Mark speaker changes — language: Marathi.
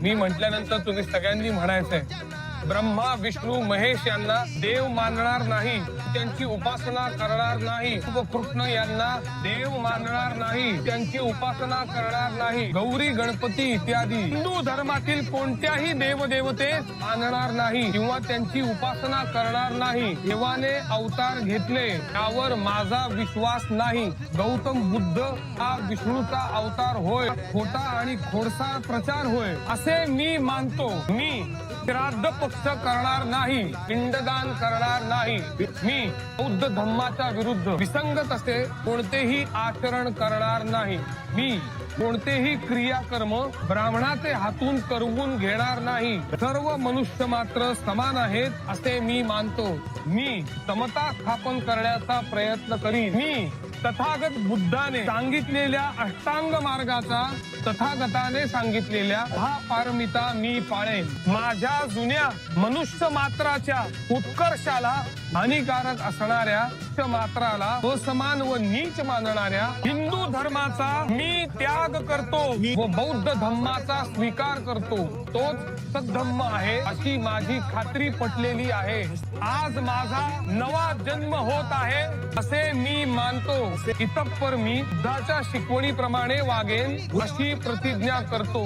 Speaker 1: मी म्हटल्यानंतर तुम्ही सगळ्यांनी म्हणायचंय, ब्रह्मा विष्णू महेश यांना देव मानणार नाही, त्यांची उपासना करणार नाही, व कृष्ण यांना देव मानणार नाही, त्यांची उपासना करणार नाही, गौरी गणपती इत्यादी हिंदू धर्मातील कोणत्याही देवदेवते मानणार नाही किंवा त्यांची उपासना करणार नाही. देवाने अवतार घेतले त्यावर माझा विश्वास नाही. गौतम बुद्ध हा विष्णूचा अवतार होय, खोटा आणि खोडसाळ प्रचार होय असे मी मानतो. मी श्राद्ध पक्ष करणार नाही, पिंडदान करणार नाही. मी बौद्ध धम्माच्या विरुद्ध विसंगत असे कोणतेही आचरण करणार नाही. मी कोणतेही क्रियाकर्म ब्राह्मणाचे हातून करवून घेणार नाही. सर्व मनुष्य मात्र समान आहेत असे मी मानतो. मी समता स्थापन करण्याचा प्रयत्न करीन. मी तथागत बुद्धाने सांगितलेल्या अष्टांग मार्गाचा, तथागताने सांगितलेल्या हा पारमिता मी पाळेन. माझ्या जुन्या मनुष्य मात्राच्या उत्कर्षाला हानिकारक असणाऱ्या मात्राला असमान व नीच मानणाऱ्या हिंदू धर्माचा मी त्याग करतो व बौद्ध धम्माचा स्वीकार करतो. तोच सद्धम्म आहे अशी माझी खात्री पटलेली आहे. आज माझा नवा जन्म होत आहे असे मी मानतो. इतपर मी बुद्धाच्या शिकवणीप्रमाणे वागेन अशी प्रतिज्ञा करतो.